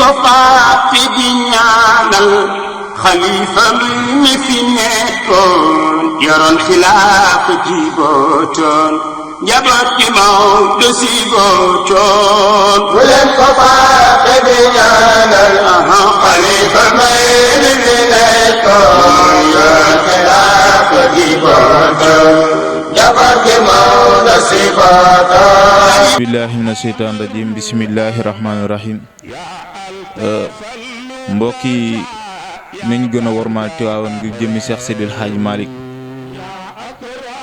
ko fàtte di ñaanal xalifa mi fi nekkoon yoroon xilaaf ji bootoon njaboot gi Maodo si bootoon bu leen ko fàtte di ñaanal xalifa mi fi nekkoon yoroon xilaaf ji bootoon njaboot gi Maodo si bootoon. billahi mina sheytaan rajim bismillahi rahmaani rahim. mbokk yi nañ gën a wormaal Tiwaawan ngir jëmmi Cheikh Seydil Hadji Malick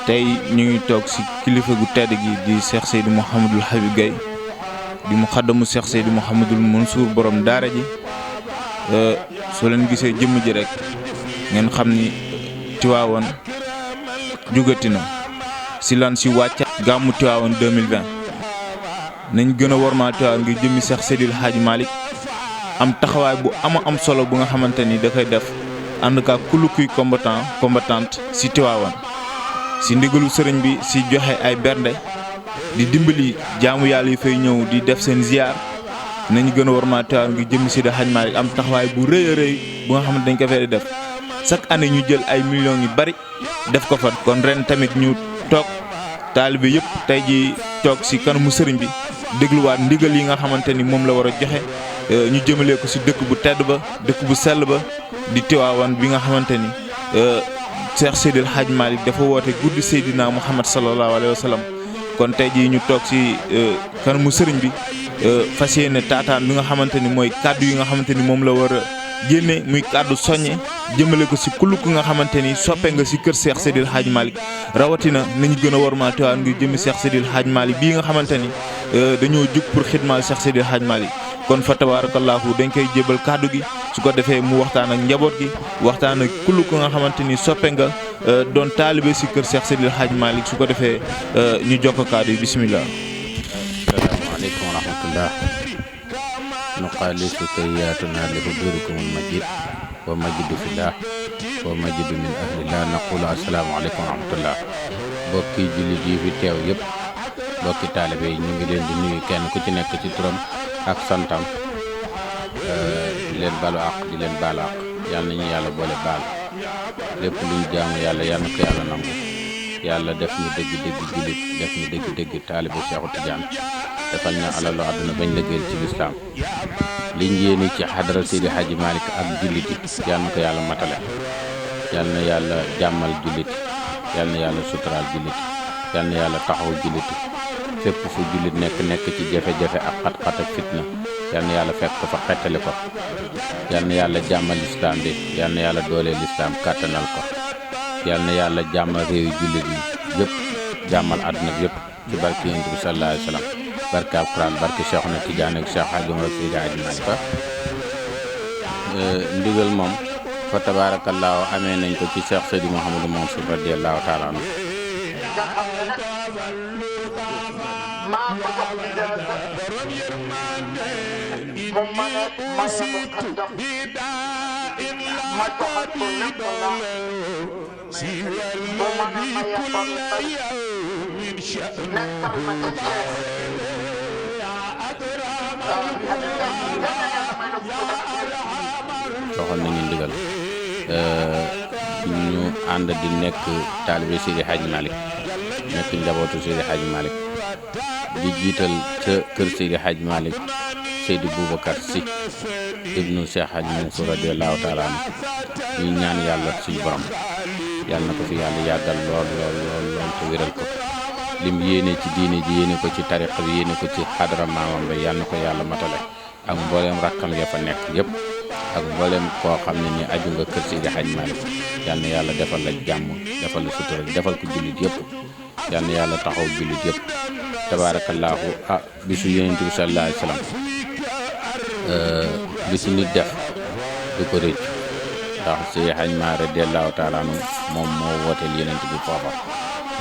tey ñu ngi toog ci kilifa gu tedd gi di Cheikh Seydi Mouhamadul Habib Gaye di mu xaddamu Cheikh Seydi Mouhamadul Mansour borom daara ji. soo leen gisee jëmm ji rek ngeen xam ni Tiwaawan jugati na ci lan ci wàcca gàmmu Tiwaawan 2020 nañ gën a wormaal Tiwaawan ngir jëmmi Cheikh Seydil Hadji Malick am taxawaay bu am solo bu nga xamante ni da koy def ànd kaa kullu kuy combattante ci Tiwaawan ci ndigalu sëriñ bi ci joxe ay bernde di dimbali jaamu yàlla yi fay ñëw di def seen ziar nañu gën a wormaal Tiwaawan ngir jëmmi Seydil Hadji Malick am taxawaay bu rëy a rëy bu nga xamante dañ ko fay def chaque année ñu jël ay millions yu bari def ko fa. kon ren tamit ñu toog taalibe yëpp tey ji toog ci kanamu sëriñ bi dégluwaat ndigal yi nga xamante ni moom la war a joxe ñu jëmalee ko ci dëkk bu tedd ba dëkk bu sell ba di Tiwaawan bi nga xamante ni Cheikh Seydil Hadji Malick dafa woote guddi Seydina Muhammad sallallahu alayhi wa sallam. kon tey jii ñu toog ci kanamu sëriñ bi fas yéene taataan bi nga xamante ni mooy kàddu yi nga xamante ni moom la war a génne muy kàddu soññe jëmale ko ci kullu ku nga xamante ni soppe nga ci kër Cheikh Seydil Hadji Malick rawatina nañu gën a wormaal Tiwaawan ngir jëmmi Cheikh Seydil Hadji Malick bii nga xamante ni dañoo jug pour xidmaal Cheikh Seydil Hadji Malick. kon fa tabarakallahu dañ koy jébal kàddu gi su ko defee mu waxtaan ak njaboot gi waxtaan ak kullu ko nga xamante ni soppe nga doon taalibe ci kër Cheikh Seydil Hadji Malick su ko defee ñu jokko kàddu yi bismillah. asalaamaaleykum wa rahmatullah nuqaalisu tayyatuna li hudurikumul majid wa majidu fillah wa majidu min ahlillah naqulu asalaamaaleykum wa rahmatullah mbokki jullit yi fi teew yëpp mbokki taalibe yi ñu ngi leen di nuyu kenn ku ci nekk ci turam ak santam di leen balu àq di leen baalu àq yal nañu yàlla boole baal lépp luñ jaamu yàlla yal na ko yàlla nangu yàlla def ñu dëgg-dëgg jullit def ñu dëgg-dëgg taalibe Seexu Tijaan defal ñu alalu àdduna bañ liggéeyal ci lislaam liñ yéene ci xadara Seydi Hadji Malick ak jullit yi yal na ko yàlla matale yal na yàlla jàmmal jullit yal na yàlla suturaal jullit yal na yàlla taxaw jullit fépp fu jullit nekk ci jafe-jafe ak xat-xat ak fitna yal na yàlla fekk ko fa xettali ko yal na yàlla jàmmal lislaam bi yal na yàlla dooleel lislaam kàttanal ko yal na yàlla jàmmal réew jullit yi yëpp jàmmal àdduna bi yëpp ci barke Yonent bi sallallahu alayhi wa sallam barke alquran barke Cheikhuna Tidiane ak Cheikh Hadji Omar Seydi Hadji Malick ndigal moom fa tabaarakallaahu amee nañ ko ci Cheikh Seydi Mouhamadou Mansour radiyallahu taala anhu joxoon nañu ndigal ñu ànd di nekk taalibe Seydi Hadji Malick nekk njabootu Seydi Hadji Malick di jiital ca kër Seydi Hadji Malick Seydi Boubacar Sy ibnu Cheikh Hadji Mansour radiyallahu taala anhu ñuy ñaan yàlla suñu borom yàlla na ko fi yàlla yàggal lool te wéral ko lim yéene ci diine ji yéene ko ci tariq bi yéene ko ci xadara maamam ba yàlla na ko yàlla matale ak mbooleem rakkam ya fa nekk yëpp ak mbooleem koo xam ne ni aju nga kër Seydi Hadji Malick yàlla na yàlla defal la jàmm defal la sutura defal ko jullit yëpp yàlla na yàlla taxaw jullit yëpp tabaarakallaahu bisu Yonent bi sallallahu alayhi wa sallam bisu nit def du ko rëcc ndax Seydi Hadji Malick radiyallahu taala anhu moom moo wooteel Yonent bi foofa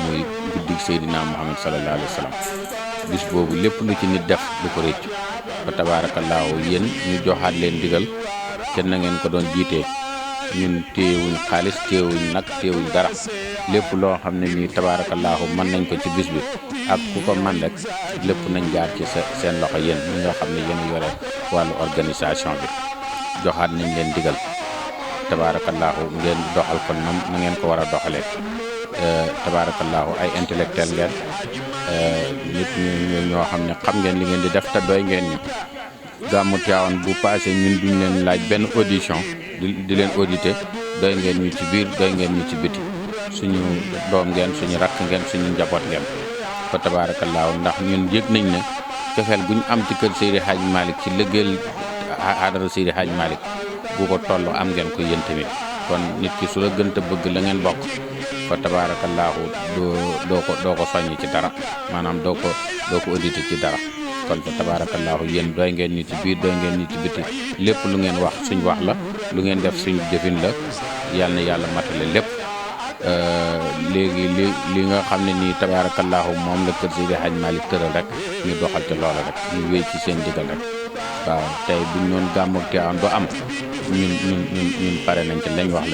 muy guddig Seydina Muhammad sallallahu alayhi wa sallam bis boobu lépp lu ci nit def du ko rëcc fa tabaarakallaahu yéen ñu joxaat leen digal kenn na ngeen ko doon jiitee ñun téewuñ xaalis téewuñ nag téewuñ dara lépp loo xam ne nii tabaarakallaahu mën nañ ko ci bis bi ak ku ko man rek lépp nañ jaar ci seen loxo yéen ñi nga xam ne yéen yore wàllu organisation bi joxaat nañ leen digal tabaarakallaahu ngeen doxal ko na ngeen ko war a doxalee tabaarakallaahu ay intellectuel ngeen nit ñoo xam ne xam ngeen li ngeen di def te doy ngeen ñi gàmmu Tiwaawan bu passé ñun duñ leen laaj benn audition di leen auditer doy ngeen ñu ci biir doy ngeen ñu ci biti suñu doom ngeen suñu rakk ngeen suñu njaboot ngeen fa tabaarakallaahu ndax ñun yëg nañ ne cofeel gu ñu am ci kër Seydi Hadji Malick ci liggéeyal aadara Seydi Hadji Malick bu ko toll am ngeen ko yéen tamit kon nit ki su la gën a bëgg la ngeen bokk fa tabaarakallaahu doo ko soññ ci dara maanaam doo ko auditer ci dara kon fa tabaarakallaahu yéen doy ngeen ñu ci biir doy ngeen ñu ci biti lépp lu ngeen wax suñ wax la lu ngeen def suñ jëfin la yal na yàlla matale lépp léegi li nga xam ne nii tabaarakallaahu moom la kër Seydi Hadji Malick tëral rek ñu doxal ci loola rek ñu wéy ci seen digal rek waaw tey buñ noon gàmmu Tiwaawan du am ñun pare nañ ci lañ wax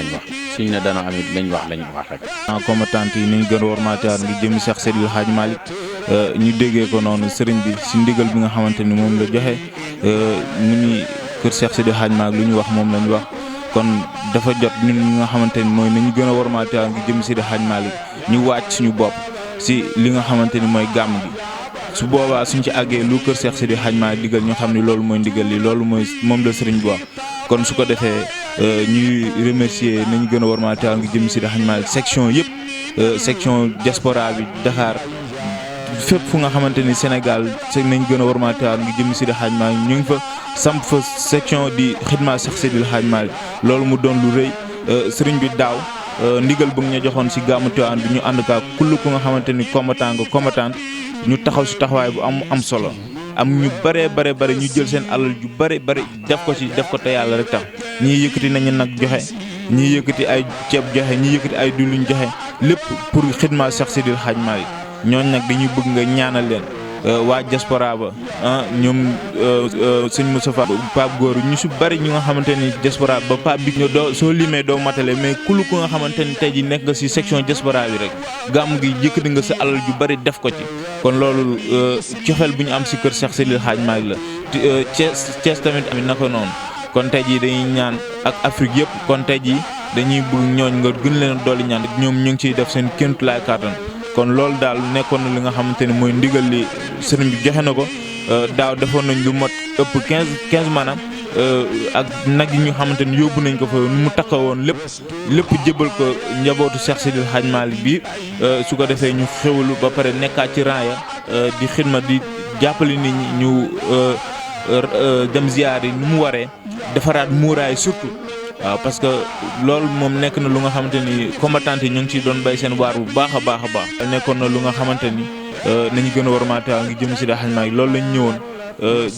suñ ne dana am it lañ wax rek. combattant yi ni ñu gën a war Tiwaawan ngi jëmi Cheikh Seydil Hadji Malick ñu déggee ko noonu sëriñ bi si ndigal bi nga xamante ni moom la joxe ñu ni kër Cheikh Seydil Hadji Malick lu ñu wax moom lañ wax kon dafa jot ñun ñi nga xamante ni mooy nañu gën a war Tiwaawan ngi jëmi Seydil Hadji Malick ñu wàcc suñu bopp si li nga xamante ni mooy gàmm gi. su boobaa suñ ci àggee lu kër Cheikh Seydil Hadji Malick digal ñu xam ne loolu mooy ndigal li loolu mooy moom la sëriñ bi wax kon su ko defee ñuy remercier nañu gën a war Tiwaawan ngi jëm Seydil Hadji Malick section yëpp section diaspora bi Dakar fépp fu nga xamante ni Sénégal nañ gën a war Tiwaawan ngi jëm Seydil Hadji Malick ñu ngi fa samp fa section di xidma Cheikh Seydil Hadji Malick loolu mu doon lu rëy sëriñ bi daaw ndigal bu ñu joxoon si gàmmu Tiwaawan bi ñu ànd kaa kull ku nga xamante ni combattante ñu taxaw si taxawaay bu am solo am ñu bare ñu jël seen alal ju bare def ko te yàlla rek tax ñii yëkkati nañu nag joxe ñii yëkkati ay ceeb joxe ñii yëkkati ay diwlin joxe lépp pour xidma Cheikh Seydil Hadji Malick ñooñ nag dañuy bëgg nga ñaanal leen waa diaspora ba ñoom sëñ Moustapha Pape Góor ñu si bari ñu nga xamante ni diaspora ba Pape bi doo soo limee doo matale mais kulu ku nga xamante ni tey ji nekk nga si section diaspora bi rek gàmm gi yëkkati nga sa alal ju bari def ko ci kon loolu cofeel bu ñu am si kër Cheikh Seydil Hadji Malick la Thiès tamit amit naka noonu kon tey jii dañuy ñaan ak Afrique yëpp kon tey jii dañuy bëgg ñooñ nga gën leen dolli ñaan ñoom ñu ngi ciy def seen kéemtulaay kàttan kon loolu daal nekkoon na li nga xamante ni mooy ndigal li sëriñ bi joxe na ko daaw defoon nañ lu mot ëpp 15 maanaam ak nag yi ñu xamante ni yóbbu nañ ko fa nu mu takka woon lépp jébal ko njabootu Cheikh Seydil Hadji Malick bi su ko defee ñu xewlu ba pare nekkaat ci raaya di xidma di jàppale nit ñi ñu dem ziyaar yi nu mu waree defaraat muuraay surtout waaw parce que loolu moom nekk na lu nga xamante ni combattant yi ñu ngi ciy doon bay seen waar bu baax a baax. nekkoon na lu nga xamante ni nañu gën a war Tiwaawan ngi jëm si Hadji Malick loolu lañ ñëwoon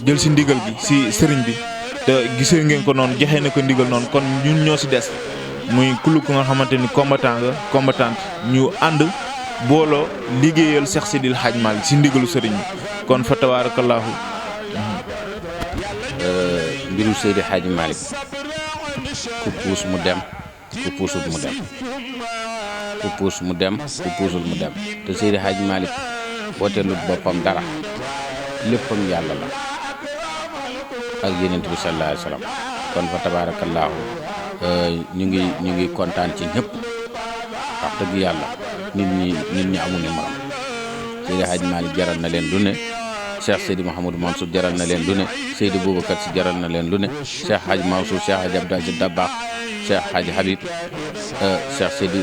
jël si ndigal gi si sëriñ bi te gisee ngeen ko noonu joxe na ko ndigal noonu kon ñun ñoo si des muy kulu ku nga xamante ni combattante ñu ànd booloo liggéeyal Cheikh Seydil Hadji Malick si ndigalu sëriñ bi kon fa tabaarakallaahu mbiru Seydi Hadji Malick ku puus mu dem ku puusul mu dem ku puus mu dem ku puusul mu dem te Seydi Hadji Malick wooteelut boppam dara léppam yàlla la ak Yonent bi sallallahu alayhi wa sallam kon fa tabaarakallaahu ñu ngi kontaan ci ñëpp wax dëgg yàlla nit ñi amuñu morom Seydi Hadji Malick jaral na leen lu ne Cheikh Seydi Mouhamadou Mansour jaral na leen lu ne Seydi Boubacar Sy jaral na leen lu ne Cheikh Hadji Mansour Cheikh Hadji Abdou Aziz Dabakh Cheikh Hadji Habib Cheikh Seydi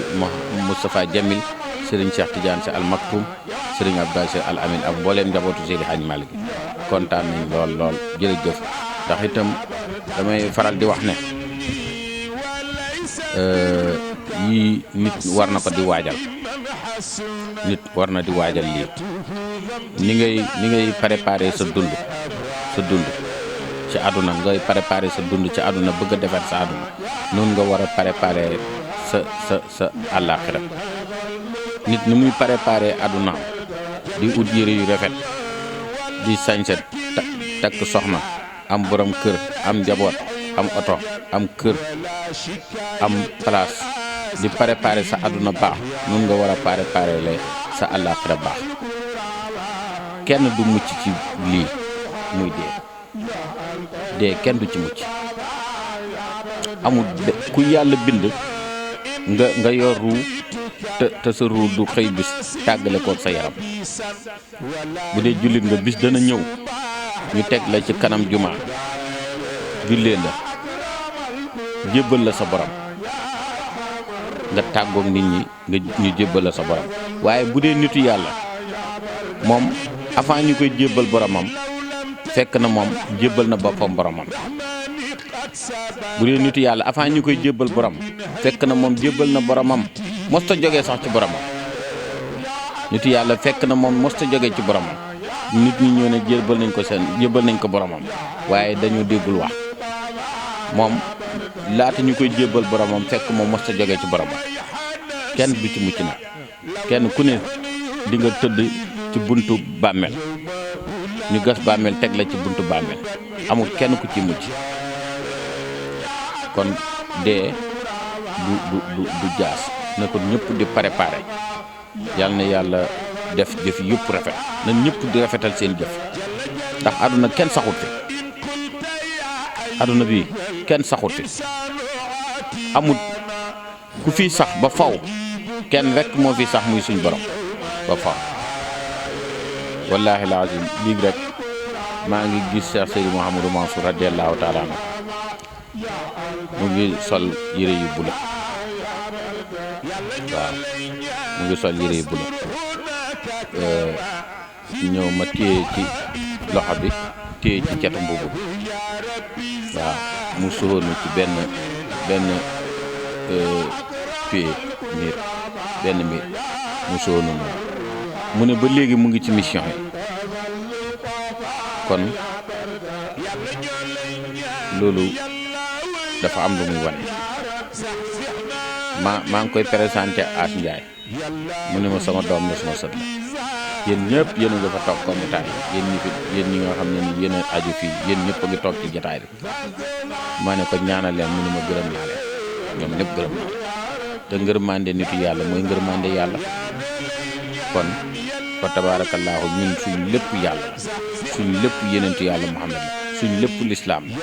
Moustapha Jamil Serigne Cheikh Tidiane Sy Al Maktoum Serigne Abdou Aziz Al Amin ak mbooleem njabootu Seydi Hadji Malick kontaan nañ lool jërëjëf ndax itam damay faral di wax ne yii nit war na ko di waajal nit war na di waajal lii ni ngay préparer sa dund ci àdduna ngay préparer sa dund ci àdduna bëgg a defar sa àdduna noonu nga war a préparer sa àllaaxira nit ni muy préparer àdduna di ut yére yu rafet di sañset takk soxna am borom kër am njaboot am oto am kër am place di préparer sa àdduna baax nun nga war a préparer le sa àllaaxira baax. kenn du mucc ci lii muy dee kenn du ci mucc amul ku yàlla bind nga yor ruu te sa ruu du xëy bis tàggale koog sa yaram. bu dee jullit nga bis dana ñëw ñu teg la ci kanam jumaa jullee la jébbal la sa borom nga tàggoog nit ñi ñu jébbal la sa borom. waaye bu dee nitu yàlla moom avant ñu koy jébbal boromam fekk na moom jébbal na boppam boromam. bu dee nitu yàlla avant ñu koy jébbal borom fekk na moom jébbal na boromam mosta jógee sax ci boromam. nitu yàlla fekk na moom mosta jógee ci boromam. nit ñi ñëw ne jébbal nañ ko boromam waaye dañoo déggul wax moom laata ñu koy jébbal boromam fekk moom mosta jógee ci boromam. kenn du ci mucc nag kenn ku ne di nga tëdd ci buntu bàmmeel ñu gas bàmmeel teg la ci buntu bàmmeel amul kenn ku ci mucc. kon dee du jaas na ko ñëpp di préparer yal na yàlla def jëf yëpp rafet na ñëpp di rafetal seen jëf ndax àdduna kenn saxut fi àdduna bi kenn saxut fi amul ku fi sax ba faw kenn rek moo fi sax muy suñ borom ba faw. wallaahi laazim biig rek maa ngi gis Cheikh Seydou Mouhamadou Mansour radiyallahu taala anhu mu ngi sol yére yu bula waaw mu ngi sol yére yu bula ñëw ma téye ci loxo bi téye ci catu mbubu bi waaw mu soxoonu ci benn pied miir mu soxoonu noonu mu ne ba léegi mu ngi ci mission yi. kon loolu dafa am lu muy wane. maa ngi koy présenté As Ndiaye mu ne ma sama doom la sama sët la yéen ñëpp yéen a nga fa toog comme jotaay yéen ñi nga xam ne ni yéen a aju fii yéen ñëpp a ngi toog ci jotaay bi. maa ne ko ñaanal leen mu ne ma gërëm naa leen ñoom ñëpp gërëm naa leen te ngërmande nitu yàlla mooy ngërmande yàlla. kon fa tabaarakallaahu ñun suñ lépp yàlla suñ lépp yenentu yàlla Muhammad la suñ lépp lislaam la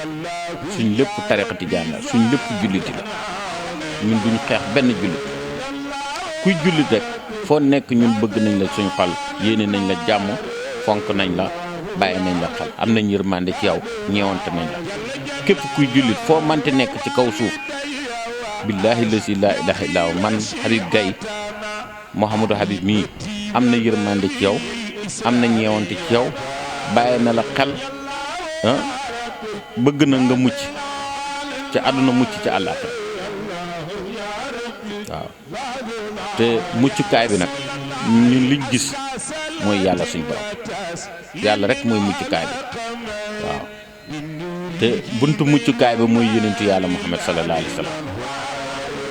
suñ lépp tariqa tijaan la suñ lépp julliti la ñun duñ xeex benn jullit kuy jullit rek foo nekk ñun bëgg nañ la suñ xol yéene nañ la jàmm fonk nañ la bàyyi nañ la xel am nañ yërmande ci yow ñeewante nañ la képp kuy jullit foo mante nekk ci kaw suuf billaahi lasi laa ilaaha illaa man Habib Gaye Mouhamadou Habib mii am na yërmande ci yow am na ñeewante ci yow bàyyi na la xel bëgg na nga mucc ci àdduna mucc ci àllaaxira waaw te muccukaay bi nag ñun liñ gis mooy yàlla suñ borom yàlla rek mooy muccukaay bi waaw te buntu muccukaay bi mooy yonentu yàlla Muhammad sallallahu alayhi wa sallam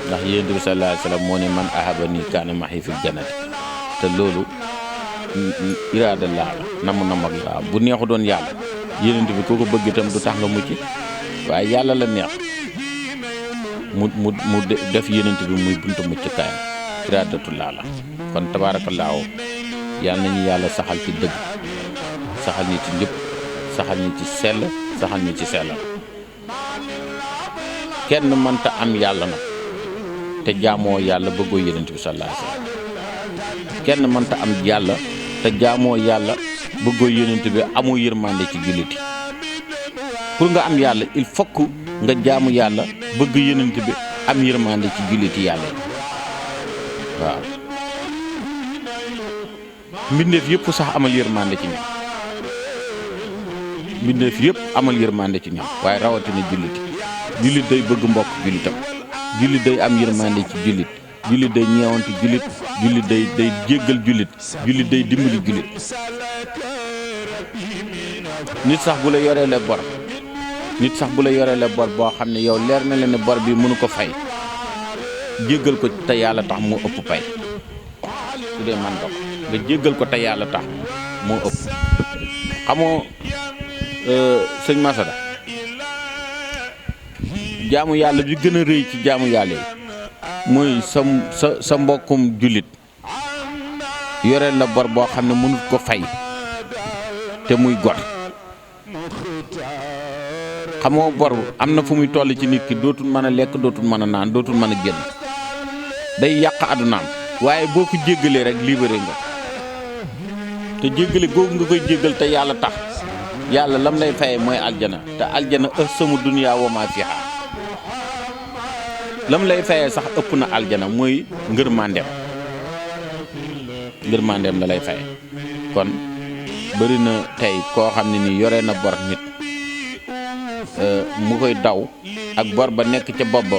ndax yonentu bi sallallahu alayhi wa sallam moo ne man ahabani kaana ma'i fil jannati te loolu iraada laa la namm ak waaw bu neexu doon yàlla yonent bi koo ko bëgg itam du tax nga mucc waaye yàlla la neex mu def yonent bi muy buntu mucc kaayam iraadatu laa la kon tabaarakallaahu yàlla nañu yàlla saxal ci dëgg saxal ñi ci njëpp saxal ñi ci sell saxal ñi ci sellal kenn mënta am yàlla nag te jaamoo yàlla bëggoo yonent bi sallallahu alayhi wa sallam kenn mënta am yàlla te jaamoo yàlla bëggoo yonent bi amoo yërmande ci julliti pour nga am yàlla il faut que nga jaamu yàlla bëgg yonent bi am yërmande ci julliti yàlla yi waaw mbindeef yëpp sax amal yërmande ci ñoom mbindeef yëpp amal yërmande ci ñoom waaye rawatina jullit day bëgg mbokk jullitam jullit day am yërmande ci jullit day ñeewanti jullit day jéggal jullit day dimbali jullit nit sax bu la yoreele bor boo xam ne yow leer na leen ne bor bi mënu ko fay jéggal ko te yàlla tax moo ëpp pay su dee man nga jéggal ko te yàlla tax moo ëpp xamoo sëñ Masada jaamu yàlla bi gën a rëy ci jaamu yàlla yi muy sa mbokkum jullit yoreel la bor boo xam ne mënut ko fay te muy gor. xamoo bor am na fu muy toll ci nit ki dootul mën a lekk dootul mën a naan dootul mën a génn day yàq àddunaam waaye boo ko jéggalee rek libéré nga te jéggale googu nga koy jéggal te yàlla tax yàlla lam lay faye mooy aljana te aljana ëhsamu dunya wa ma fiha lam lay fayee sax ëpp na aljana mooy ngërmandeem la lay faye. kon bëri na tey koo xam ne nii yore na bor nit mu koy daw ak bor ba nekk ca bopp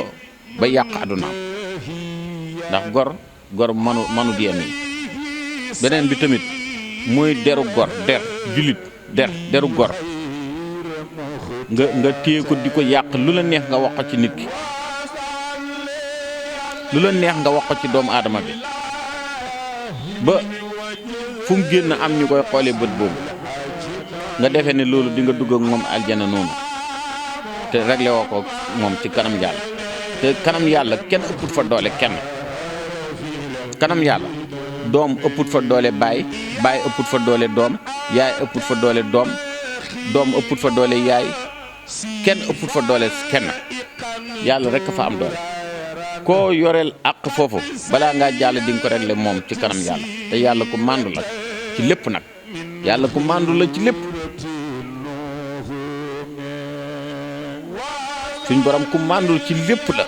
ba yàq àddunaam ndax gor manut yenn yi. beneen bi tamit mooy deru gor deru gor nga téye ko di ko yàq lu la neex nga wax ko ci nit ki lu la neex nga wax ko ci doomu aadama bi ba fu mu génn am ñu koy xoolee bët boobu nga defee ne loolu di nga dugg ak moom aljana noonu te réglé woo ko moom ci kanam yàlla te kanam yàlla kenn ëpput fa doole kenn. kanam yàlla doom ëpput fa doole baay ëpput fa doole doom yaay ëpput fa doole doom ëpput fa doole yaay kenn ëpput fa doole kenn yàlla rek fa am doole. koo yoreel àq foofu balaa ngaa jàll di nga ko régler moom ci kanam yàlla te yàlla ku màndu la ci lépp nag yàlla ku màndu la ci lépp. suñ borom ku màndul ci lépp la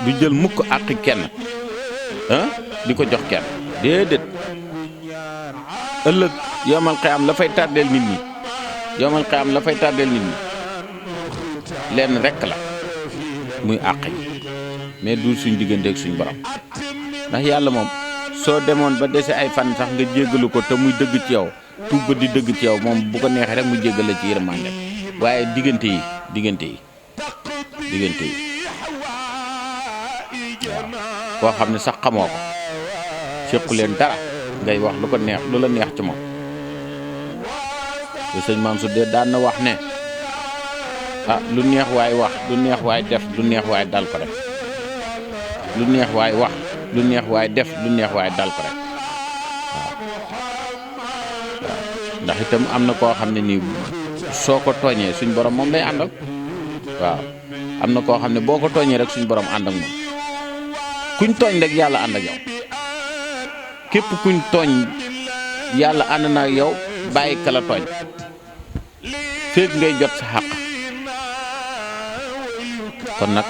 du jël mukk àqi kenn di ko jox kenn déedéet. ëllëg yowmal qiyaam la fay tàddeel nit ñi lenn rekk la muy àq yi mais du suñ diggante ak suñ borom ndax yàlla moom soo demoon ba dese ay fan sax nga jéggalu ko te muy dëgg ci yow tuub ba di dëgg ci yow moom bu ko neexee rek mu jéggal la ci yërmande waaye diggante yi waaw koo xam ne sax xamoo ko séqu leen dara ngay wax lu ko neex lu la neex ci moom te sëñ Mansour de daan na wax ne lu neex waay wax lu neex waay def lu neex waay dal ko rek lu neex waay wax lu neex waay def lu neex waay dal ko rek waaw ndax itam am na koo xam ne nii soo ko tooñee suñ borom moom lay àndal waaw am na koo xam ne boo ko tooñee rek suñ borom ànd ak moom kuñ tooñ rek yàlla ànd ak yow képp kuñ tooñ yàlla ànd na ak yow bàyyi kala tooñ féeg ngay jot sa xàq. kon nag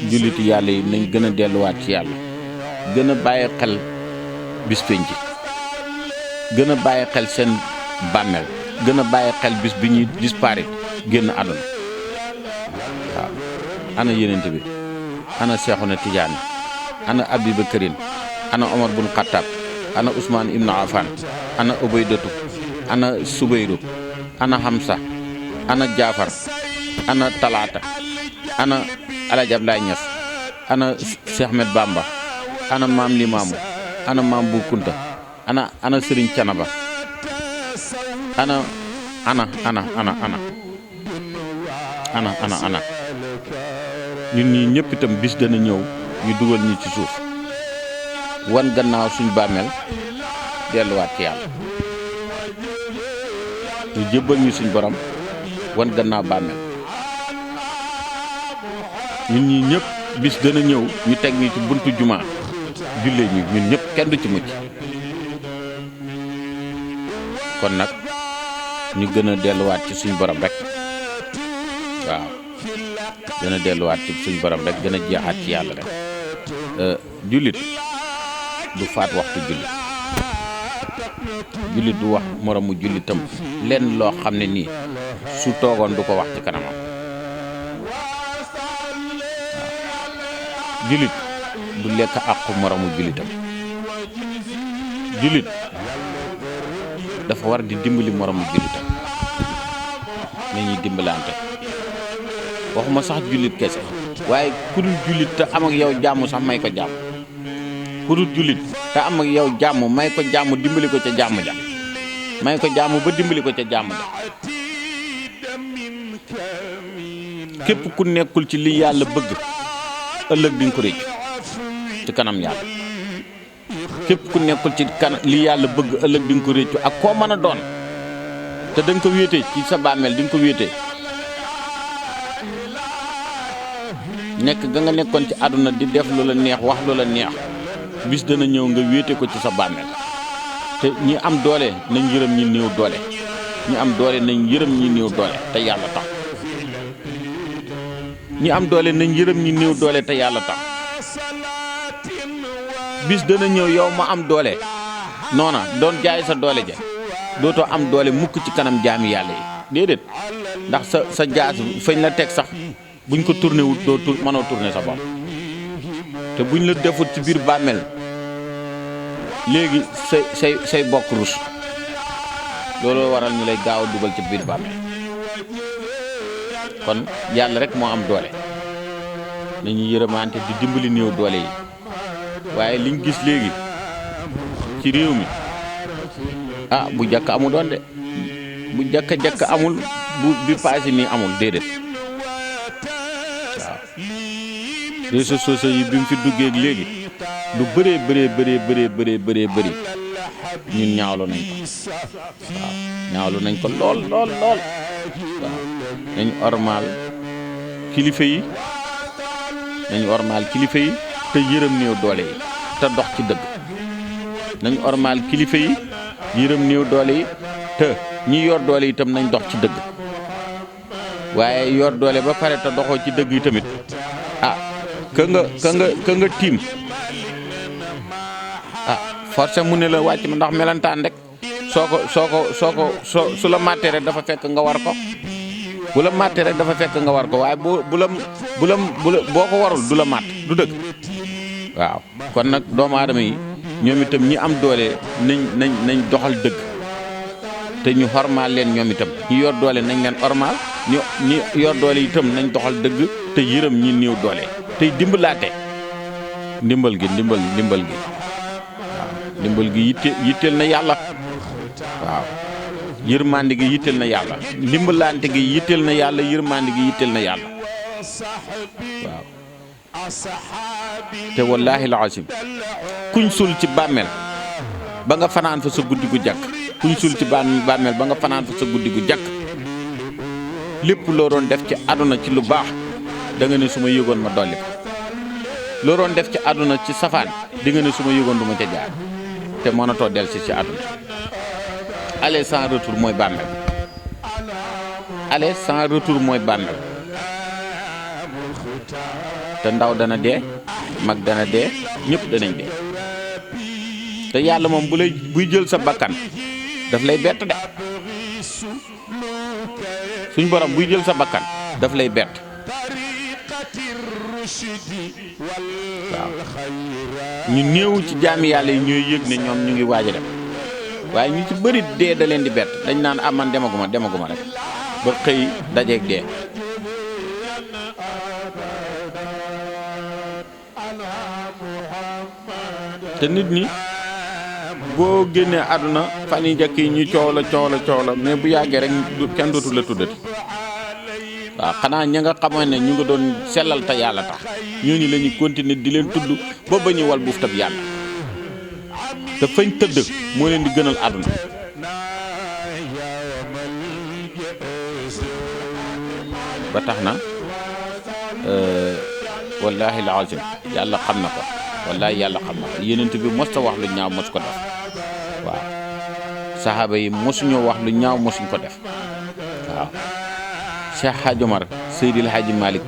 julliti yàlla yi nañ gën a delluwaat ci yàlla gën a bàyyi xel bis penc gën a bàyyi xel seen bàmmeel gën a bàyyi xel bis bi ñuy disparaître génn àdduna waaw. ana yenente bi ana Seexuna Tijaani ana Abubakarin ana Omar bun Xattaab ana Ousmane ibnu Affan ana Ubaydatu ana Subayru ana Hamza ana Jaafar ana Talaata ana Alaaji Ablaay Ñas ana Cheikh Ahmed Bamba ana Maam Limaamu ana Maam Bu Kunta ana Sëriñ Canaba ana ñun ñii ñëpp itam bis dana ñëw ñu dugal ñu ci suuf wan gannaaw suñ bàmmeel delluwaat ci yàlla ñu jébbal ñu suñ borom wan gannaaw bàmmeel ñun ñii ñëpp bis dana ñëw ñu teg ñu ci buntu jumaa jullee ñu ñun ñëpp kenn du ci mucc kon nag ñu gën a delluwaat ci suñ borom rek waaw gën a delluwaat ci suñ borom rek gën a jeexaat ci yàlla rek jullit du faat waxtu jullit du wax moromu jullitam lenn loo xam ne nii su toogoon du ko wax ci kanamam waaw jullit du lekk àqu moromu jullitam jullit dafa war di dimbali moromu jullitam nañuy dimbalante waxuma sax jullit kese waaye ku dul jullit te am ak yow jàmm sax may ko jàmm ku dul jullit te am ak yow jàmm may ko jàmm dimbali ko ca jàmm ja may ko jàmm ba dimbali ko ca jàmm ja képp ku nekkul ci li yàlla bëgg ëllëg di nga ko réccu ci kanam yàlla képp ku nekkul ci li yàlla bëgg ëllëg di nga ko réccu ak koo mën a doon te da nga ko wéete ci sa bàmmeel di nga ko wéete nekk ga nga nekkoon ci àdduna di def lu la neex wax lu la neex bis dana ñëw nga wéete ko ci sa bàmmeel te ñi am doole nañ yërëm ñi néew doole ñi am doole nañ yërëm ñi néew doole te yàlla tax ñi am doole nañ yërëm ñi néew doole te yàlla tax bis dana ñëw yow ma am doole noona doon jaay sa doole ja dootoo am doole mukk ci kanam jaami yàlla yi déedéet ndax sa jaas fañ la teg sax buñ ko tourné wut doo mënoo tourné sa bopp te buñ la defut ci biir bàmmeel léegi say bokk rus looloo waral ñu lay gaaw a dugal ci biir bàmmeel kon yàlla rek moo am doole nañu yërëmante di dimbali néew doole yi waaye liñ gis léegi ci réew mi bu jàkk amul doon de bu jàkk amul bi paase nii amul déedéet waaw réseaux sociaux yi bi mu fi duggee léegi lu bëree ñun ñaawlu nañ ko waaw ñaawlu nañ ko lool waaw nañ ormal kilifa yi te yërëm néew doole yi te dox ci dëgg nañ ormal kilifa yi yërëm néew doole yi te ñi yor doole yi itam nañ dox ci dëgg waaye yor doole ba pare te doxoo ci dëgg yi tamit ka nga tiim forcé mu ne la wàcc ma ndax melantaan rek su la màttee rek dafa fekk nga war ko bu la màttee rek dafa fekk nga war ko waaye boo ko warul du la màtt du dëgg waaw kon nag doomu aadama yi ñoom itam ñi am doole nañ doxal dëgg te ñu xormaal leen ñoom itam ñi yor doole nañ leen ormaal ñi yor doole itam nañ doxal dëgg te yërëm ñi néew doole tey dimbalaate ndimbal gi waaw ndimbal gi yitteel na yàlla waaw yërmande gi yitteel na yàlla ndimbalante gi yitteel na yàlla yërmande gi yitteel na yàlla waaw te wallaahi alazim kuñ sul ci bàmmeel ba nga fanaan fa sa guddi gu jàkk kuñ sul ci bàmmeel ba nga fanaan fa sa guddi gu jàkk lépp loo doon def ci àdduna ci lu baax da nga ne su ma yëgoon ma dolli ko loo doon def ci àdduna ci safaan di nga ne su ma yëgoon du ma ca jaar te mënatoo del si ci àdduna aller sans retour mooy bàmmeel aller sans retour mooy bàmmeel te ndaw dana dee mag dana dee ñëpp danañ dee te yàlla moom buy jël sa bakkan daf lay bett de suñ borom buy jël sa bakkan daf lay bett waaw ñu néew ci jaami yàlla yi ñooy yëg ne ñoom ñu ngi waaj a dem waaye ñu ci bëri dee da leen di bett dañ naan man demaguma rek ba xëy dajeeg dee te nit ñi boo génnee àdduna fan yi njëkk yi ñu coow la mais bu yàggee rek kenn dootu la tuddati waaw xanaa ña nga xamoon ne ñu nga doon sellal te yàlla tax ñooñu la ñuy continuer di leen tudd ba ba ñuy wal buuf tab yàlla te fañ tëdd moo leen di gënal àdduna ba tax na wallaahi alazim yàlla xam na ko wallaahi yàlla xam na ko yonent bi mos ta wax lu ñaaw mos ko def waaw saxaaba yi mosuñoo wax lu ñaaw mosuñ ko def waaw Cheikh Hadj Omar Seydil Hadji Malick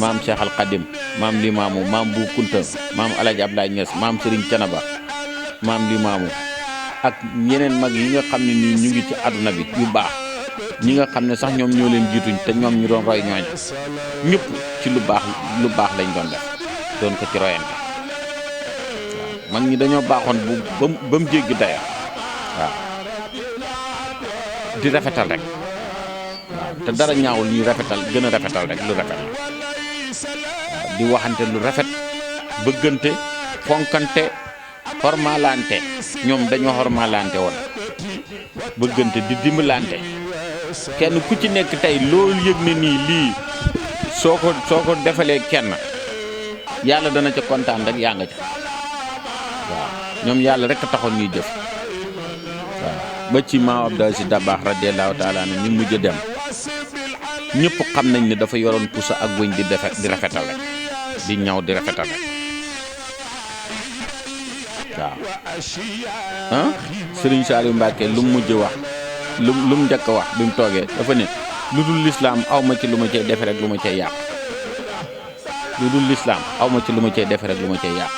maam Cheikh Al Khadim maam Limaamu maam Bu Kunta maam El Hadj Abdoulaye Niass maam Serigne Thiénaba maam Limaamu ak ñeneen mag yi nga xam ne nii ñu ngi ci àdduna bi yu baax ñi nga xam ne sax ñoom ñoo leen jiituñ te ñoom ñu doon roy ñooñ ñëpp ci lu baax lañ doon def doon ko ci royante waaw mag ñi dañoo baaxoon ba mu jéggi daya waaw di rafetal rek waaw te dara ñaawul ñuy rafetal gën a rafetal rek lu rafet la waaw di waxante lu rafet bëggante fonkante xormaalante ñoom dañoo xormaalante woon bëggante di dimbalante kenn ku ci nekk tey loolu yëg ne nii lii soo ko defalee kenn yàlla dana ca kontaan rek yaa nga ca waaw ñoom yàlla rek a taxoon ñuy jëf waaw ba ci Maam Abdou Aziz Dabakh radiyallahu taala anhu ñu mujj dem ñëpp xam nañ ne dafa yoroon pusa ak wëñ di rafetal rek di ñaw di rafetal rek waaw Serigne Saliou Mbacké lu mu mujj wax lu mu njëkk a wax bi mu toogee dafa ne lu dul lislaam aw ma ci lu ma cay defe rek lu ma cay yàq lu dul lislaam aw ma ci lu ma cay defe rek lu ma cay yàq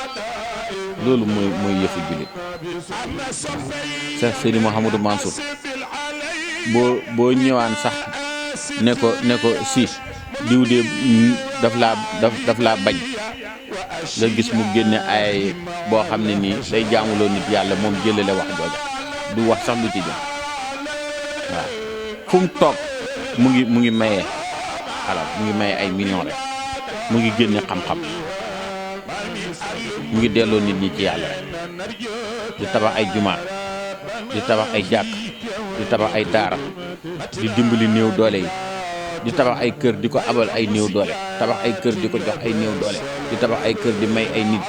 loolu mooy yëfu jullit Cheikh Seydi Mouhamadou Mansour boo ñëwaan sax ne ko si diw de daf laa bañ nga gis mu génne ay boo xam ne nii day jaamuloo nit yàlla moom jëlale wax jooja du wax sax lu ci jëm waaw fu mu toog mu ngi maye alal mu ngi maye ay millions rek mu ngi génne xam-xam mu ngi delloo nit ñi ci yàlla rek di tabax ay jumaa di tabax ay jàkk di tabax ay daara di dimbali néew doole yi di tabax ay kër di ko abal ay néew doole tabax ay kër di ko jox ay néew doole di tabax ay kër di may ay nit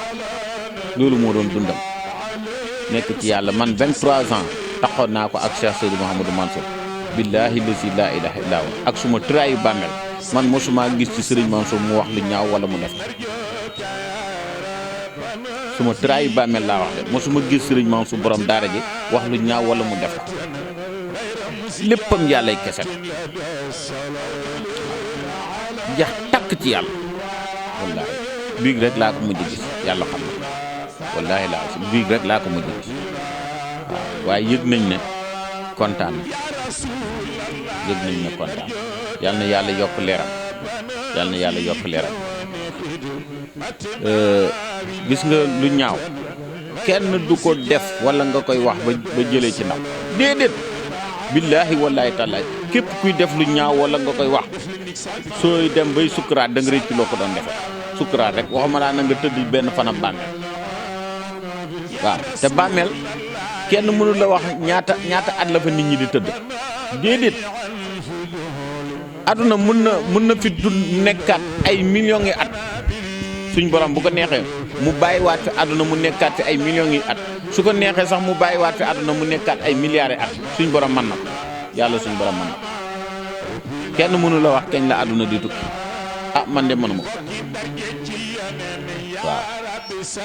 loolu moo doon dundam nekk ci yàlla man 23 ans taxoon naa ko ak Cheikh Seydi Mouhamadou Mansour billaahi lazi laa ilaaha illaa huwa ak suma tëraayu bàmmeel man mosuma gis ci Serigne Mansour mu wax lu ñaaw wala mu def suma tëraayu bàmmeel laa wax de mosuma gis Serigne Mansour borom daara ji wax lu ñaaw wala mu def léppam yàllay kese jax takk ci yàlla wallaahi biig rek laa ko mujj gis yàlla xam na wallaahi laa si biig rek laa ko mujj gis waaw waaye yëg nañ ne kontaan yëg nañ ne kontaan yal na yàlla yokk leeram yal na yàlla yokk leeram gis nga lu ñaaw kenn du ko def wala nga koy wax ba jëlee ci ndaw déedéet billaahi wallaahi taala képp kuy def lu ñaaw wala nga koy wax sooy dem bay sukkuraat da nga rëcc loo ko doon defe sukkuraat rek waxuma laa na nga tëdd benn fanam bàmmeel waaw te bàmmeel kenn mënu la wax ñaata at la fa nit ñi di tëdd déedéet aduna mën na fi du nekkaat ay millions yi at suñ borom bu ko neexee mu bàyyiwaat fi aduna mu nekkaat fi ay millions yi at su ko neexee sax mu bàyyiwaat fi aduna mu nekkaat ay milliards yi at suñ borom mën na ko yàlla suñ borom mën na ko kenn mënu la wax kañ la aduna di tukki man de mënuma ko waaw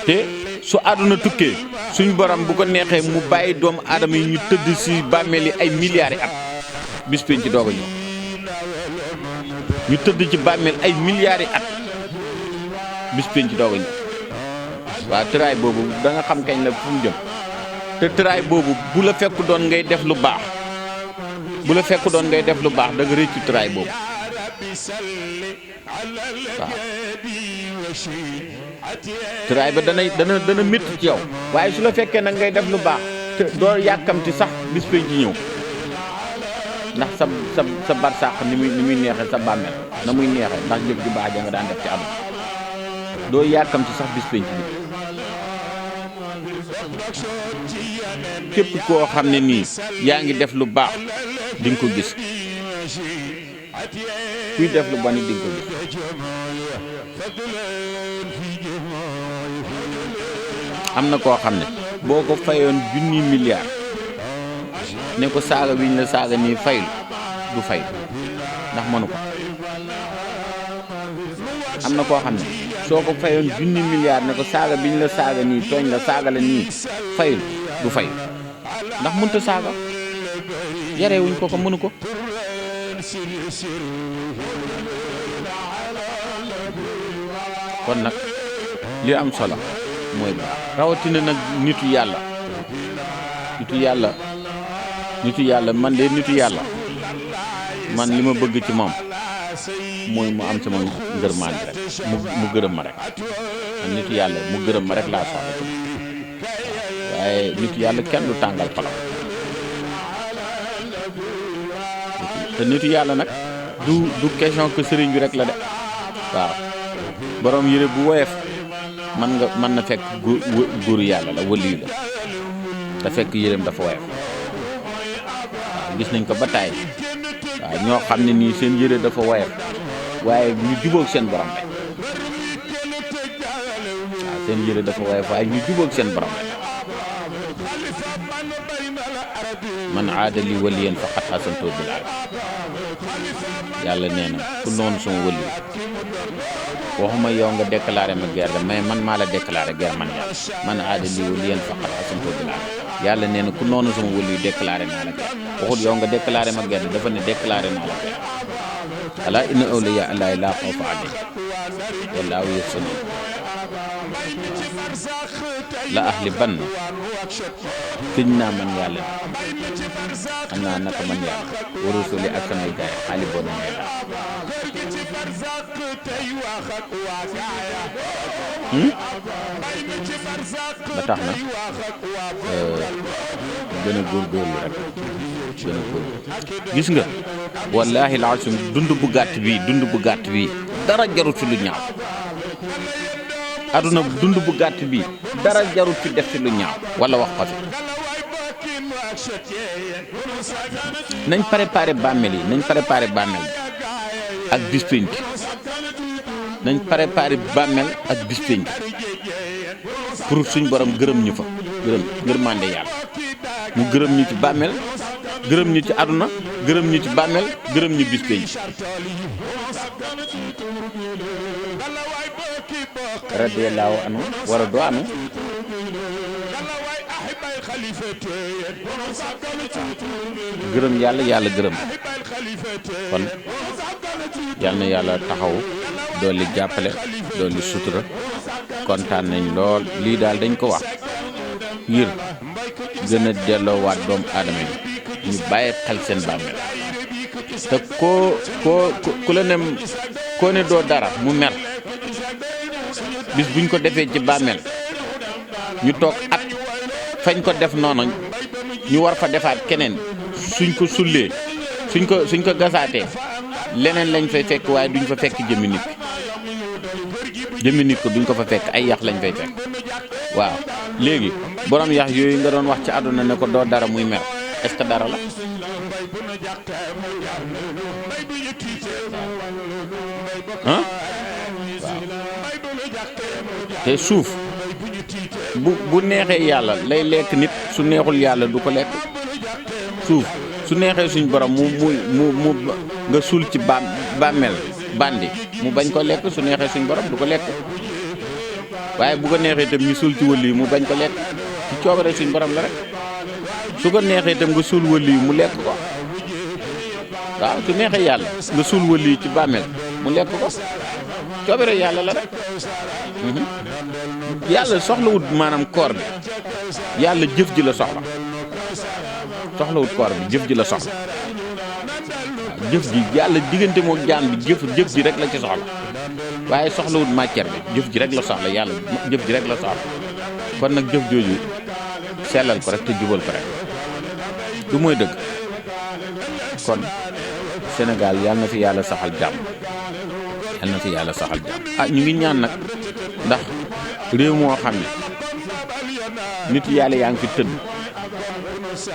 te su aduna tukkee suñ borom bu ko neexee mu bàyyi doomu aadama yi ñu tëdd si bàmmeel yi ay milliards yi at bis pénc ci doog a ñëw ñu tëdd ci bàmmeel ay milliards yi at bis pénc ci doog a ñëw waaw tëraay boobu da nga xam kañ la fu mu jëm te tëraay boobu bu la fekk doon ngay def lu baax da nga réccu tëraay boobu waaw tëraay ba dana métti ci yow waaye su la fekkee nag ngay def lu baax te doo yàkkamti sax bis pénc ci ñëw ndax sa barsàq ni muy neexee sa bàmmeel na muy neexee ndax jëf ju baax ja nga daan def ci àdduna doo yàkkamti sax bis pénc bi képp koo xam ne nii yaa ngi def lu baax di nga ko gis kuy def lu bon di nga ko gis am na koo xam ne boo ko fayoon junni milliard ne ko saaga wiñ la saaga nii faylu du fay ndax mënu ko am na koo xam ne soo ko fayoon junni milliard ne ko saaga biñ la saaga nii tooñ la saaga la nii faylu du fay ndax mënta saaga yarewuñ ko mënu ko kon nag li am solo mooy baax rawatina nag nitu yàlla man de nitu yàlla man li ma bëgg ci moom mooy mu am sama ngërmaan rek mu gërëm ma rek man nitu yàlla mu gërëm ma rek laa soxla ci waaye nitu yàlla kenn du tàngal xolam te nitu yàlla nag du question que sëriñ bi rek la de waaw borom yére bu woyof mën na fekk góoru yàlla la waliyu la te fekk yéreem dafa woyof waaw gis nañ ko ba taay waaw ñoo xam ne nii seen yére dafa woyof waaye ñu jubóog seen borom la waaw seen yére dafa woyof waaye ñu jubóog seen borom la man aada li waliyan faqad xasantu bil aad yàlla nee na ku noonu sama wëli waxuma yow nga déclaré ma guerre mais man maa la déclaré guerre man yàlla man aada li waliyan faqad xasantu bil aad yàlla nee na ku noonu sama wëli déclaré naa la guerre waxut yow nga déclaré ma guerre dafa ne déclaré naa la guerre ala inna awliya allahi laa xawfun alayhim wallaahu yahzanun la ahli bann fiñ naa man yàlla xam naa naka man yàlla wa rusuli ak samay gaay xaali boo na ngay daal ba tax na gën a góorgóorlu rek gën a góorgóorlu gis nga wallaahi laasim dund bu gàtt bii dara jarut fi lu ñaaw aduna dund bu gàtt bii dara jarut fi def fi lu ñaaw wala wax ko fi nañ préparé bàmmeel yi ak bis pénc nañ préparé bàmmeel ak bis pénc pour suñ borom gërëm ñu fa ngërmande yàlla mu gërëm ñu ci bàmmeel gërëm ñu ci aduna gërëm ñu ci bàmmeel gërëm ñu bis pénc radiyallahu anhu wara do anu gërëm yàlla gërëm kon yal na yàlla taxaw dooli jàppale dooli sutura kontaan nañ lool lii daal dañ ko wax ngir gën a delloowaat doomu aadama yi ñu bàyyi xel seen bàmmeel te ku la ne koo ne doo dara mu mer bis buñ ko defee ci bàmmeel ñu toog at fañ ko def noonu ñu war fa defaat keneen suñ ko sullee suñ ko gasaatee leneen lañ fay fekk waaye duñ fa fekk jëmmi nit ko duñ ko fa fekk ay yax lañ fay fekk waaw léegi borom yax yooyu nga doon wax ci àdduna ne ko doo dara muy mer est-ce que dara la ah waaw te suuf bu neexee yàlla lay lekk nit su neexul yàlla du ko lekk suuf su neexee suñ borom mu nga suul ci bàmmeel bandi mu bañ ko lekk su neexee suñ borom du ko lekk waaye bu ko neexee itam ñu suul ci wëli yi mu bañ ko lekk ci coobare suñ borom la rek su ko neexee itam nga suul wëli yi mu lekk ko waaw su neexee yàlla nga suul wëli yi ci bàmmeel mu lekk ko coobare yàlla la rek yàlla soxlawut maanaam koor bi yàlla jëf ji la soxlawut koor bi jëf ji la soxla waaw jëf ji yàlla diggante mook jaan bi jëf ji rek la ci soxla waaye soxlawut matière bi jëf ji rek la soxla yàlla jëf ji rek la soxla kon nag jëf jooju sellal ko rek te jubal ko rek du mooy dëgg kon Sénégal yàlla na fi yàlla saxal jàmm ñu ngi ñaan nag ndax réew moo xam ne nit yàlla yaa ngi fi tëdd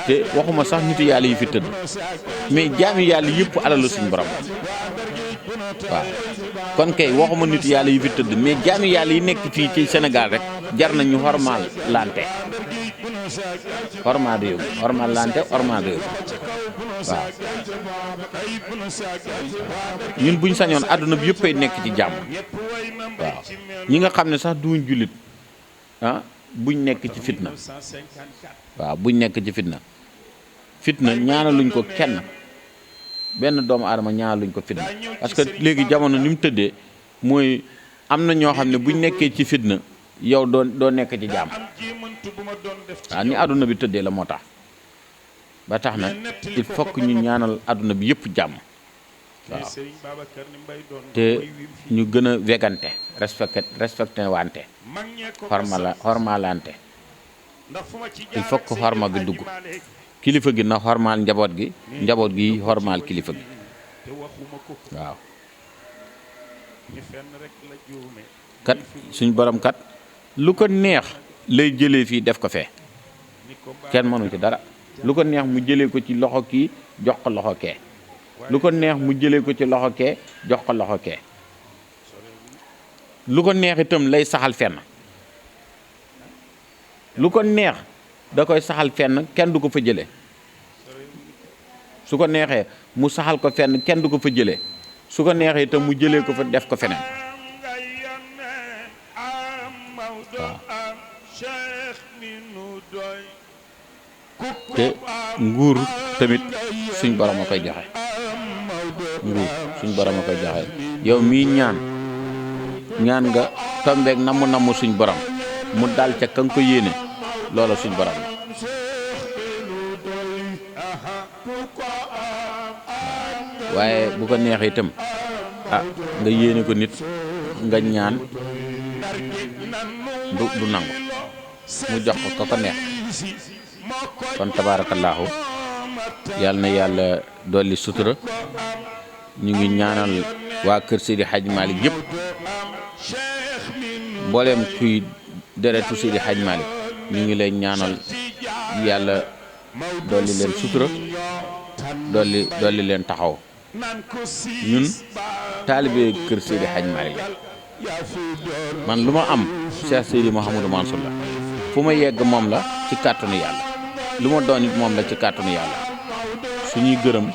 te waxuma sax nit yàlla yi fi tëdd mais jaami yàlla yëpp alalu suñu borom waaw kon kay waxuma nit yàlla yi fi tëdd mais jaami yàlla yi nekk fii ci Sénégal rek jar na ñu xormaal lante xormaal réew xormaal lante xormaal réew waaw ñun buñ sañoon àdduna bi yëpp ay nekk ci jàmm waaw ñi nga xam ne sax duñ jullit buñ nekk ci fitna waaw buñ nekk ci fitna ñaanaluñ ko kenn benn doomu aadama ñaanaluñ ko fitna parce que léegi jamono ni mu tëddee mooy am na ñoo xam ne buñ nekkee ci fitna yow doo nekk ci jàmm waaw ni àdduna bi tëddee la moo tax ba tax na il faut que ñu ñaanal àdduna bi yëpp jàmm waaw te ñu gën a wegante respecté wante xormalante il faut que xorma gi dugg kilifa gi na xormaal njaboot gi xormaal kilifa gi waaw kat suñ borom kat lu ko neex lay jëlee fii def ko fee kenn mënu ci dara lu ko neex mu jëlee ko ci loxo kii jox ko loxo kee lu ko neex mu jëlee ko ci loxo kee jox ko loxo kee lu ko neex itam lay saxal fenn lu ko neex da koy saxal fenn kenn du ko fa jëlee su ko neexee mu saxal ko fenn kenn du ko fa jëlee su ko neexee itam mu jëlee ko fa def ko feneen waaw te nguur tamit suñ borom a koy joxe nguur suñ borom a koy joxe yow mii ñaan nga tombeek namm suñ borom mu dal ca ka nga ko yéene loola suñ borom la waaye bu ko neexee itam nga yéene ko nit nga ñaan du nangu mu jox ko ko neex kon tabaarakallaahu yàlla na yàlla dolli sutura ñu ngi ñaanal waa kër Seydi Hadj Malick yëpp mbooleem kuy deretu Seydi Hadj Malick ñu ngi lay ñaanal yàlla dolli leen sutura dolli leen taxaw ñun taalibe kër Seydi Hadj Malick la man lu ma am Cheikh Seydi Mouhamadou Mansour la fu ma yegg moom la ci kàttanu yàlla lu ma doon it moom la ci kàttanu yàlla suñuy gërëm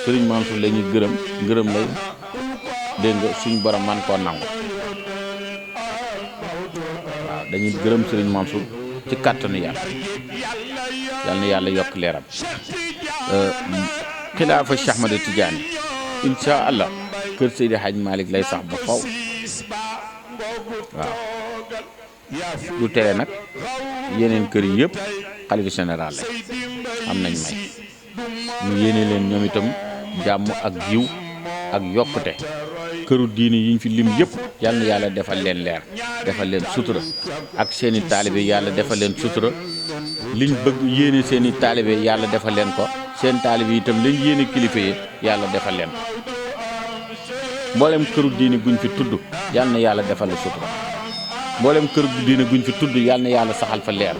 Serigne Mansour la ñuy ngërëm lay dégg nga suñ borom man koo nangu waaw dañuy gërëm Serigne Mansour ci kàttanu yàlla yal na yàlla yokk leeram xilaafa Cheikh Ahmad Tidiane incha allah kër Seydi Hadj Malick lay sax ba faw waaw du tere nag yeneen kër yi yëpp xalifa général la am nañ may ñu yéene leen ñoom itam jàmm ak jiw ak yokkute këru diini yi ñu fi lim yëpp yal na yàlla defal leen leer defal leen sutura ak seeni taalibe yàlla defal leen sutura liñ bëgg yéene seeni taalibe yàlla defal leen ko seen taalibe yi itam lañ yéene kilifa yi yàlla defal leen ko mboolem këru diini guñ fi tudd yal na yàlla defal la sutura mboolem këru diini guñ fi tudd yal na yàlla saxal fa leer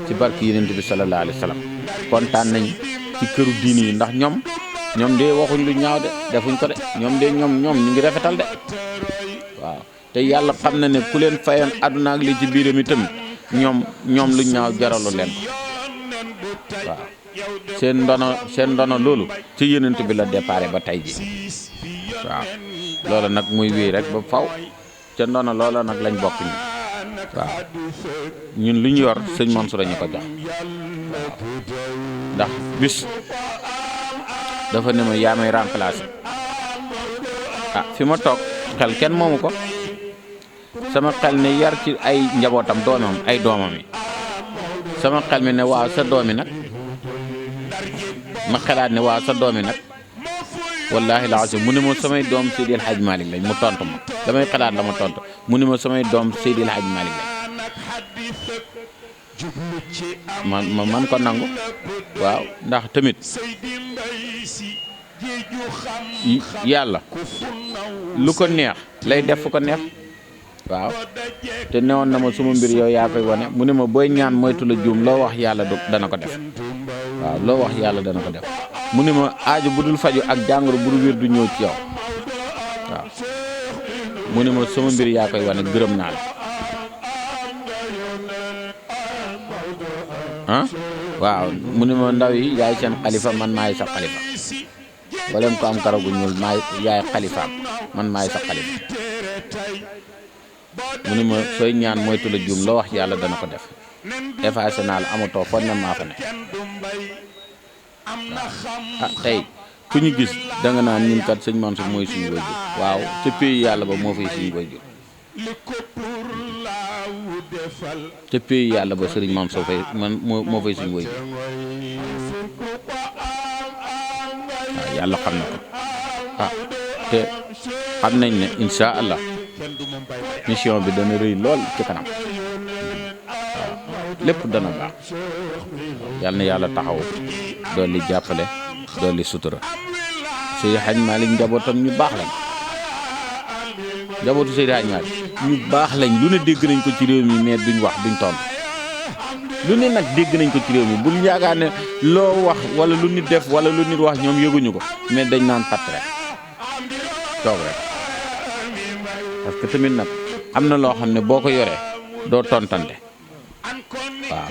ci barke Yonent bi sallallahu alayhi wa sallam kontaan nañ ci këru diini yi ndax ñoom de waxuñ lu ñaaw de defuñ ko de ñoom ñu ngi rafetal de waaw te yàlla xam na ne ku leen fayoon àdduna ak li ci biiram itam ñoom lu ñaaw jaralu leen ko waaw seen ndono loolu ci Yonent bi la déparé ba tey ji waaw loolu nag muy wéy rek ba faw ca ndono loola nag lañ bokk ñu waaw ñun lu ñu yor sëñ Mansour ñu ko jox waaw ndax bis dafa ne ma yaa may remplacer fi ma toog xel kenn moomu ko sama xel ne yar ci ay njabootam doomam yi sama xel mi ne waaw sa doomi nag ma xelaat ne waaw sa doomi nag wallaahi laasim mu ne ma samay doom Seydi El Hadj Malick lañ mu tontu ma damay xalaat la ma tontu mu ne ma samay doom Seydi El Hadj Malick lañ man ko nangu waaw ndax tamit yàlla lu ko neex lay def fu ko neex waaw te newoon na ma suma mbir yow yaa koy wane mu ne ma booy ñaan moytu la juum loo wax yàlla dana ko def waaw loo wax yàlla dana ko def mu ne ma aajo bu dul faju ak jàngoro bu dul wér du ñëw ci yow waaw mu ne ma sama mbir yaa koy wane gërëm naa la waaw mu ne ma ndaw yi yaay seen xalifa man maay sa xalifa wala ko am karagu ñuul yaay xalifaam man maay sa xalifa mu ne ma sooy ñaan moytu la juum loo wax yàlla dana ko def effacé naa la amatoo fon ne maa fa ne tey ku ñu gis da nga naan ñun kat sëñ Mansour mooy suñu wayjur waaw ca pays yàlla ba moo fay suñu wayjur ca pays yàlla ba sëriñ Mansour fay moo fay suñu wayjur waaw yàlla xam na ko te xam nañ ne insha allah mission bi dana rëy lool ci kanam waaw lépp dana baax yal na yàlla taxaw dolli jàppale dolli sutura Seydi Hadj Malick njabootam ñu baax lañ njabootu Seydi Hadj Malick ñu baax lañ lu ne dégg nañ ko ci réew mi mais duñ wax duñ tontu lu ne nag dégg nañ ko ci réew mi bul yaakaar ne loo wax wala lu nit def wala lu nit wax ñoom yëguñu ko mais dañ naan patt rek toog rek parce que tamit nag am na loo xam ne boo ko yoree doo tontante waaw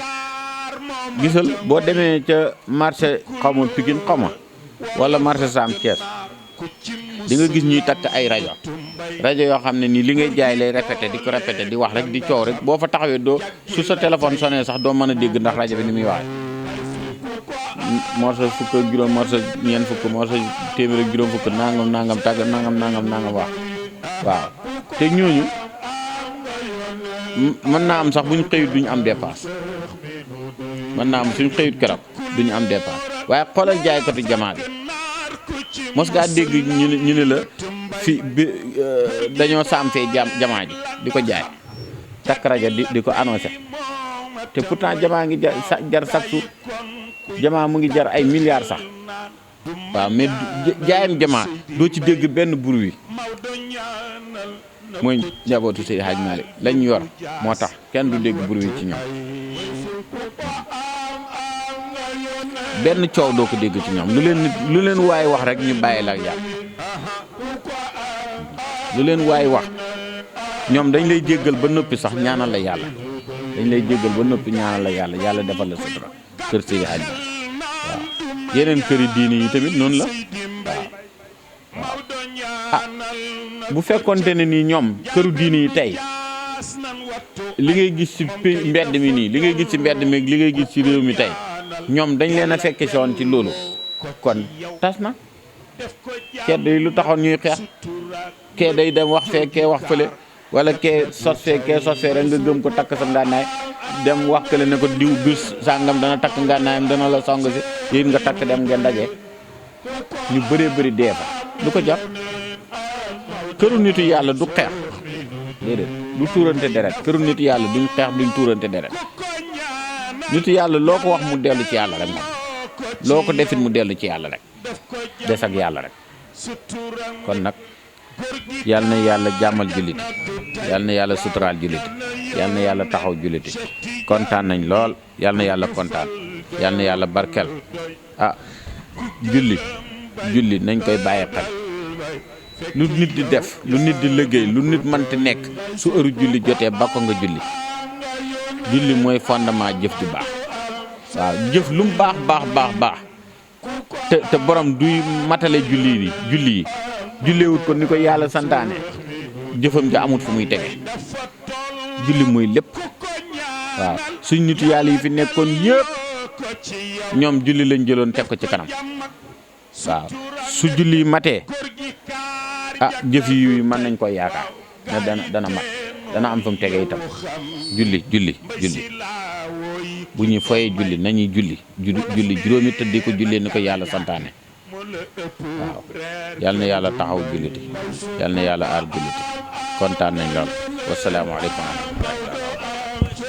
gisal boo demee ca marché xaw ma Pikine xaw ma wala marché Sam Thiès di nga gis ñuy takk ay rajo yoo xam ne nii li ngay jaay lay répété di ko répété di wax rek di coow rek boo fa taxawee doo su sa téléphone sonné sax doo mën a dégg ndax rajo bi ni muy wax morso fukk ak juróom morso ñeent fukk morso téeméer ak juróom fukk nangam tàgg nangam wax waaw te ñooñu mën naa am sax buñ xëyut duñu am dépense mën naa am suñ xëyut keroog duñu am dépense waaye xoolal jaaykatu jamaa bi mos ngaa dégg ñu ne la fi bi dañoo saam fee jamaa ji di ko jaay takk rajo di ko annoncé te pourtant jamaa ngi jar chaque jour jamaa mu ngi jar ay milliards sax waaw mais jaayam jamaa doo ci dégg benn bruit mooy njabootu Seydi Hadj Malick lañ yor moo tax kenn du dégg bruit ci ñoom benn coow doo ko dégg ci ñoom lu leen waay wax rek ñu bàyyi la ak yàlla lu leen waay wax ñoom dañ lay jéggal ba noppi sax ñaanal la yàlla dañ lay jéggal ba noppi ñaanal la yàlla defal la sutura kër Seydi Hadj Malick waaw yeneen këri diini yi tamit noonu la waaw ah bu fekkonte ne nii ñoom këru diini yi tey li ngay gis ci mbedd mi nii li ngay gis ci mbedd mi li ngay gis ci réew mi tey ñoom dañ leen a fekke si woon ci loolu kon tas na kedd yi lu taxoon ñuy xeex kee day dem wax fee kee wax fële wala kee sos fee kee sos fee rek nga gëm ko takk sa ngànnaay dem wax kële ne ko diw bis sàngam dana takk ngànnaayam dana la song si yéen nga takk dem ngeen daje ñu bëree bëri dee fa du ko jàpp këru nitu yàlla du xeex déedéet du tuurante deret këru nitu yàlla duñ xeex duñ tuurante deret nitu yàlla loo ko wax mu dellu ci yàlla rek moom loo ko defit mu dellu ci yàlla rek des ak yàlla rek kon nag yal na yàlla jàmmal julliti yal na yàlla suturaal julliti yal na yàlla taxaw julliti kontaan nañ lool yal na yàlla kontaan yal na yàlla barkel ah julli nañ koy bàyyi xel lu nit di def lu nit di liggéey lu nit mënti nekk su heure julli jotee ba ko nga julli mooy fondement jëf ju baax waaw jëf lu mu baax te borom duy matale julli yi julleewut ko ni ko yàlla santaane jëfam ja amut fu muy tege julli mooy lépp waaw suñ nitu yàlla yi fi nekkoon yëpp ñoom julli lañ jëloon teg ko ci kanam waaw su julli matee ah jëf yi mën nañ koy yaakaar ne dana mat dana am fu mu tege itam julli bu ñuy foyee julli nañuy julli juróomi tëddi ko jullee ni ko yàlla santaane waaw yal na yàlla taxaw julliti yal na yàlla aar julliti kontaan nañ lool wasalaamaaleykum wa rahmatullahi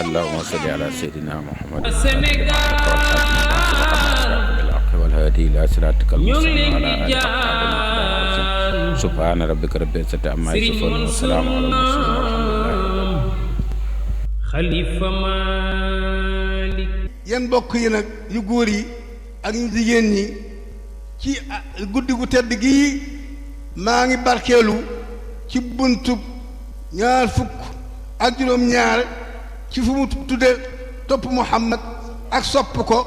allahumma salli ala sayyidina muhammad والهادي إلى صراطك المستقيم وعلى آله سبحان ربك رب العزة عما يصفون والسلام على المرسلين والحمد لله Xalifa Malik yan mbokk yi nag yu góor yi ak ñu jigéen ñi ci guddi gu tedd gii maa ngi barkeelu ci buntub ñaar fukk ak juróom-ñaar ci fu mu tudde topp Muhammad ak sopp ko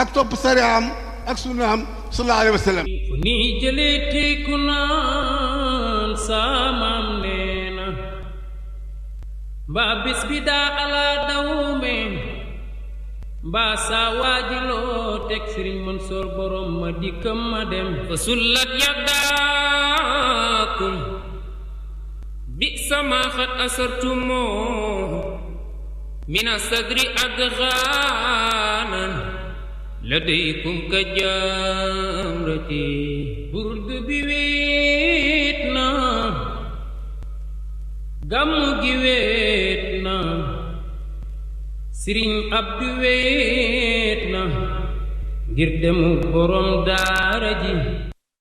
ak topp sariyaam ak sunnaam sallallahu alayhi wa sallam fu ni jëlee teeku naan saamaam neena mbaa bés bi daa alaa dawme mbaa saa waajiloo teg Sëriñ Mansoor borom ma dikkam ma dem fa sullat yaddaakum bi sama xat asartumoo mina sadri adghaanan ladaykum ka jamrati burdu bi wéet na gàmmu gi wéet na Sëriñ Abdu wéet na ngir demu borom daara ji